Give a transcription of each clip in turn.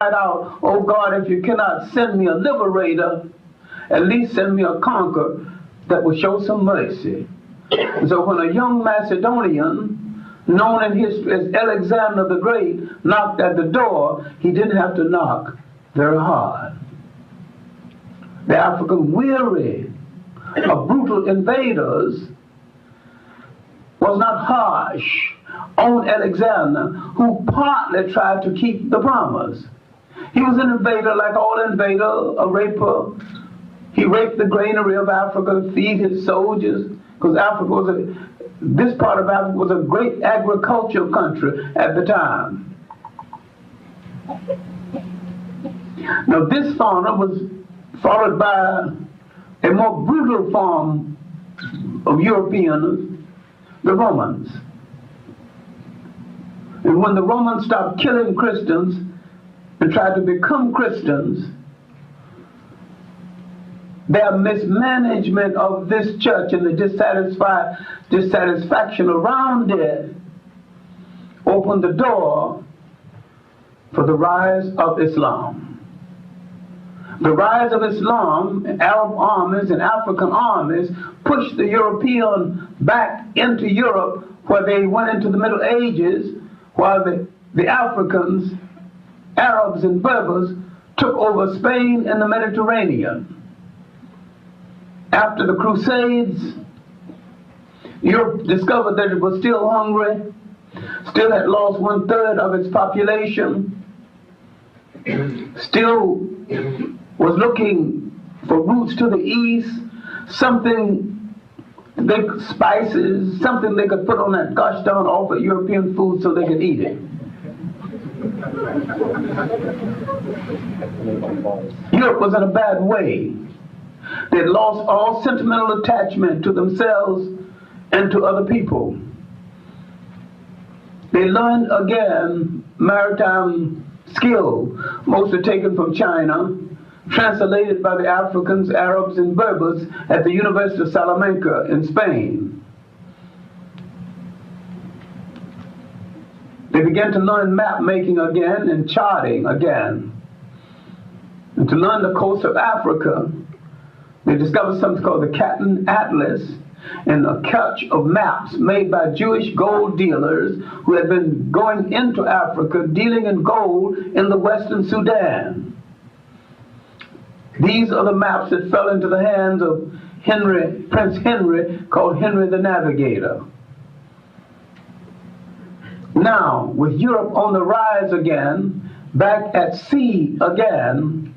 cried out, "Oh God, if you cannot send me a liberator, at least send me a conqueror that will show some mercy." And so when a young Macedonian, known in history as Alexander the Great, knocked at the door, he didn't have to knock very hard. The African, weary of brutal invaders, was not harsh on Alexander, who partly tried to keep the promise. He was an invader like all invaders, a raper. He raped the granary of Africa to feed his soldiers, because this part of Africa was a great agricultural country at the time. Now this fauna was followed by a more brutal form of Europeans, the Romans. And when the Romans stopped killing Christians and tried to become Christians, their mismanagement of this church and the dissatisfaction around it opened the door for the rise of Islam. The rise of Islam, Arab armies and African armies, pushed the European back into Europe, where they went into the Middle Ages, while the Africans, Arabs and Berbers, took over Spain and the Mediterranean. After the Crusades, Europe discovered that it was still hungry, still had lost 1/3 of its population, still was looking for roots to the east, spices, something they could put on that gosh darn awful European food so they could eat it. Europe was in a bad way. They had lost all sentimental attachment to themselves and to other people. They learned again maritime skill, mostly taken from China, translated by the Africans, Arabs, and Berbers at the University of Salamanca in Spain. They began to learn map making again and charting again. And to learn the coast of Africa, they discovered something called the Captain Atlas, and a catch of maps made by Jewish gold dealers who had been going into Africa dealing in gold in the Western Sudan. These are the maps that fell into the hands of Prince Henry, called Henry the Navigator. Now, with Europe on the rise again, back at sea again,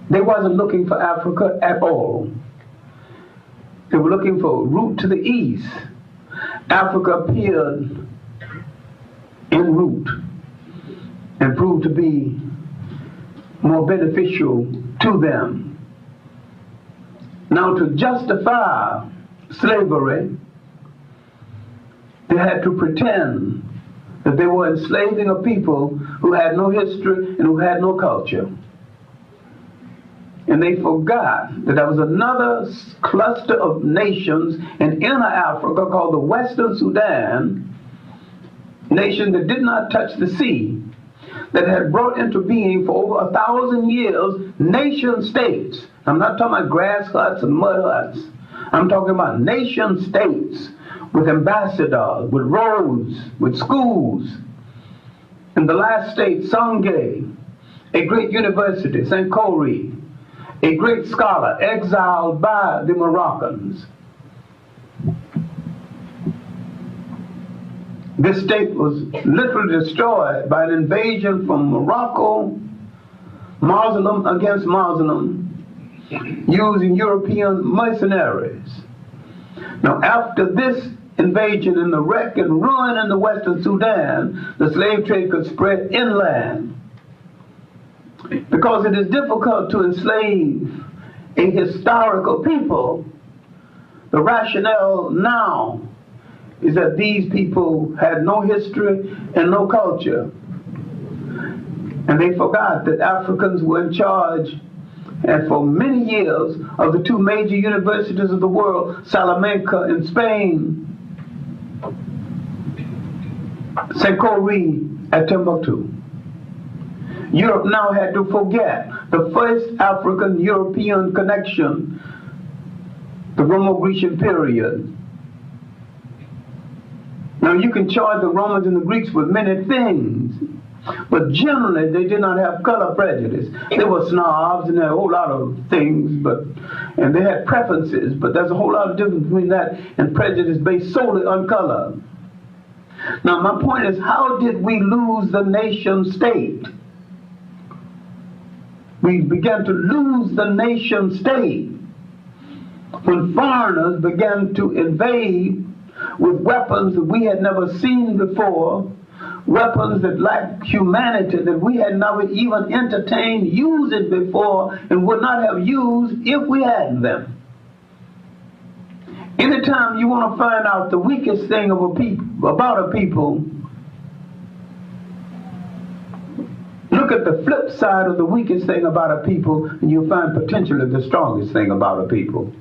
they wasn't looking for Africa at all. They were looking for a route to the east. Africa appeared en route and proved to be more beneficial to them. Now, to justify slavery, they had to pretend that they were enslaving a people who had no history and who had no culture. And they forgot that there was another cluster of nations in inner Africa called the Western Sudan, nation that did not touch the sea, that had brought into being for over 1,000 years nation states. I'm not talking about grass huts and mud huts. I'm talking about nation states with ambassadors, with roads, with schools. And the last state, Sangay, a great university, St. Khoury, a great scholar exiled by the Moroccans. This state was literally destroyed by an invasion from Morocco, Muslim against Muslim, using European mercenaries. Now, after this invasion and the wreck and ruin in the Western Sudan, the slave trade could spread inland. Because it is difficult to enslave a historical people, the rationale now is that these people had no history and no culture. And they forgot that Africans were in charge, and for many years, of the two major universities of the world, Salamanca in Spain, St. Khoury at Timbuktu. Europe now had to forget the first African-European connection, the Romo-Grecian period. Now you can charge the Romans and the Greeks with many things, but generally they did not have color prejudice. They were snobs and they had a whole lot of things, and they had preferences, but there's a whole lot of difference between that and prejudice based solely on color. Now my point is, how did we lose the nation state? We began to lose the nation state when foreigners began to invade with weapons that we had never seen before, weapons that lacked humanity, that we had never even entertained using before and would not have used if we had them. Anytime you want to find out the weakest thing of about a people, look at the flip side of the weakest thing about a people, and you'll find potentially the strongest thing about a people.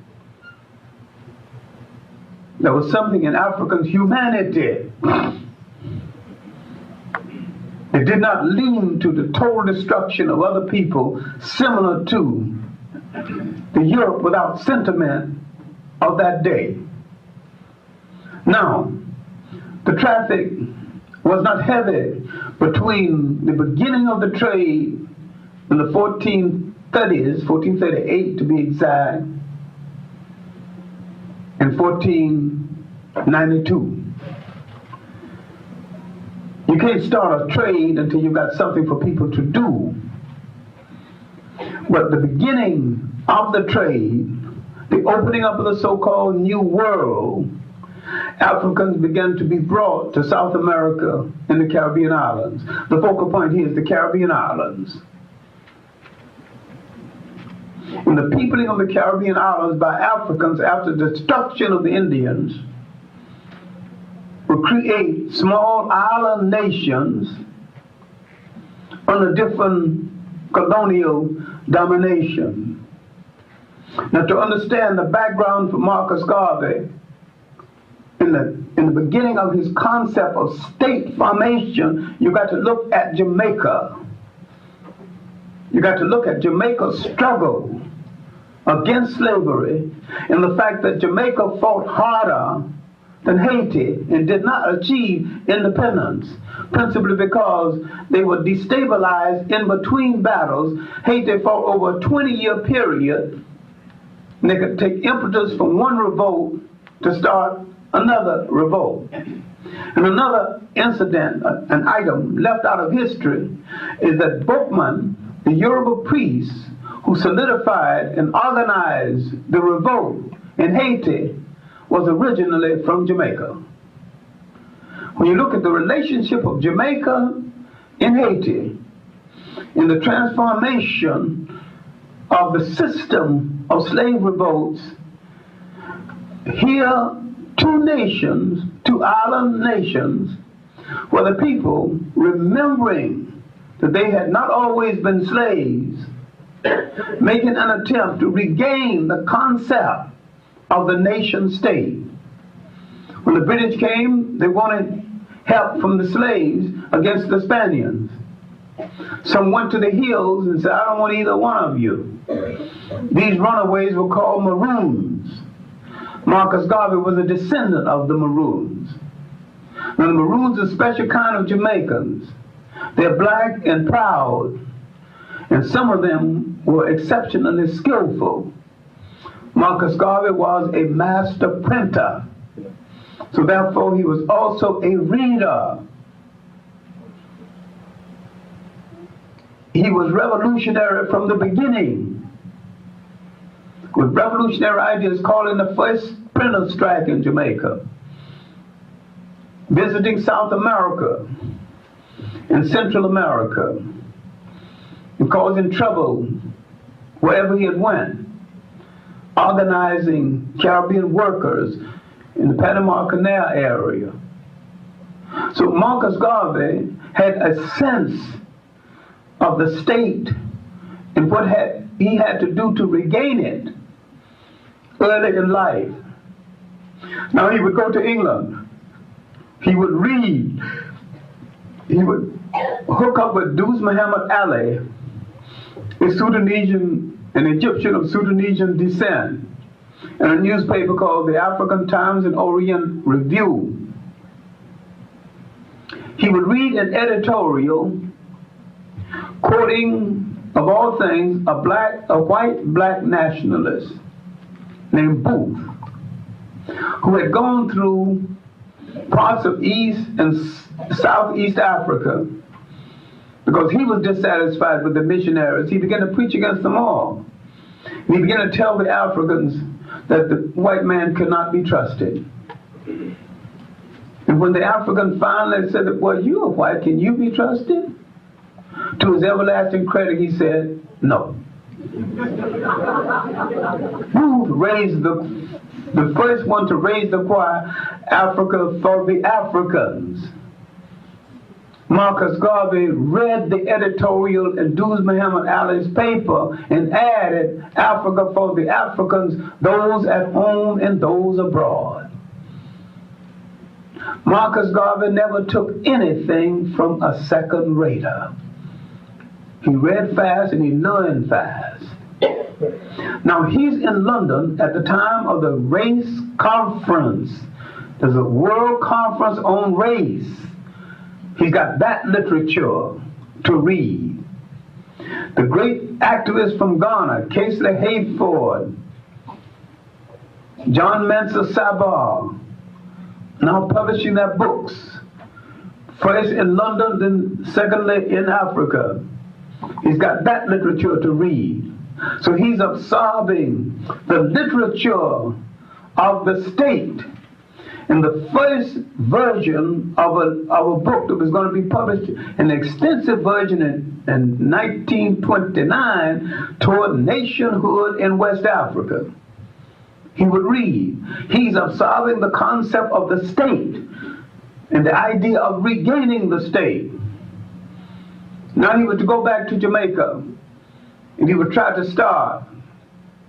There was something in African humanity. It did not lean to the total destruction of other people, similar to the Europe without sentiment of that day. Now, the traffic was not heavy between the beginning of the trade in the 1430s, 1438 to be exact, and 1492. You can't start a trade until you've got something for people to do. But the beginning of the trade, the opening up of the so-called New World, Africans began to be brought to South America and the Caribbean islands. The focal point here is the Caribbean islands. And the peopling of the Caribbean islands by Africans after the destruction of the Indians will create small island nations under different colonial domination. Now, to understand the background for Marcus Garvey, in the beginning of his concept of state formation, you got to look at Jamaica. You got to look at Jamaica's struggle against slavery and the fact that Jamaica fought harder than Haiti and did not achieve independence, principally because they were destabilized in between battles. Haiti fought over a 20-year period, and they could take impetus from one revolt to start another revolt. And another incident, an item left out of history, is that Bookman, the Yoruba priest who solidified and organized the revolt in Haiti, was originally from Jamaica. When you look at the relationship of Jamaica and Haiti in the transformation of the system of slave revolts, here two nations, two island nations, were the people remembering that they had not always been slaves, making an attempt to regain the concept of the nation state. When the British came, they wanted help from the slaves against the Spaniards. Some went to the hills and said, I don't want either one of you. These runaways were called Maroons. Marcus Garvey was a descendant of the Maroons. Now the Maroons are a special kind of Jamaicans. They're black and proud, and some of them were exceptionally skillful. Marcus Garvey was a master printer, so therefore he was also a reader. He was revolutionary from the beginning, with revolutionary ideas, calling the first printer strike in Jamaica, visiting South America and Central America, and causing trouble wherever he had went, organizing Caribbean workers in the Panama Canal area. So Marcus Garvey had a sense of the state and what he had to do to regain it early in life. Now he would go to England. He would read. He would hook up with Duz Muhammad Ali, a Sudanesian, an Egyptian of Sudanesian descent, in a newspaper called the African Times and Orient Review. He would read an editorial quoting, of all things, a white black nationalist named Booth, who had gone through parts of East and Southeast Africa because he was dissatisfied with the missionaries. He began to preach against them all. And he began to tell the Africans that the white man could not be trusted. And when the African finally said, well, you are white, can you be trusted? To his everlasting credit, he said, no. Booth raised the first one to raise the choir, Africa for the Africans. Marcus Garvey read the editorial in Duz Muhammad Ali's paper and added Africa for the Africans, those at home and those abroad. Marcus Garvey never took anything from a second-rater. He read fast and he learned fast. Now he's in London at the time of the race conference. There's a world conference on race. He's got that literature to read. The great activists from Ghana, Casely Hayford, John Mansour Sabah, now publishing their books, first in London, then secondly in Africa. He's got that literature to read. So he's absorbing the literature of the state. And the first version of a book that was going to be published, an extensive version in 1929, toward nationhood in West Africa. He would read. He's absorbing the concept of the state and the idea of regaining the state. Now he would go back to Jamaica and he would try to start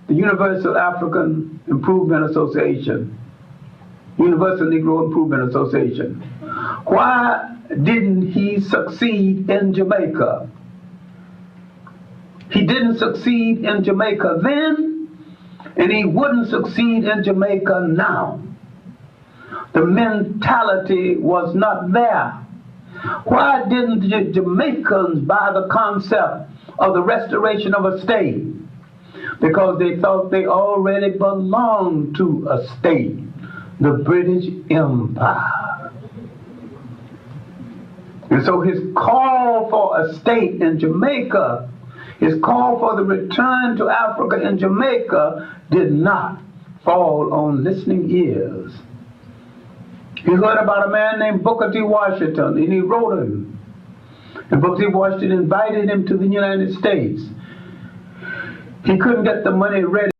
the Universal African Improvement Association, Universal Negro Improvement Association. Why didn't he succeed in Jamaica? He didn't succeed in Jamaica then, and he wouldn't succeed in Jamaica now. The mentality was not there. Why didn't the Jamaicans buy the concept of the restoration of a state? Because they thought they already belonged to a state, the British Empire. And so his call for a state in Jamaica, his call for the return to Africa in Jamaica did not fall on listening ears. He heard about a man named Booker T. Washington, and he wrote him. And Booker T. Washington invited him to the United States. He couldn't get the money ready.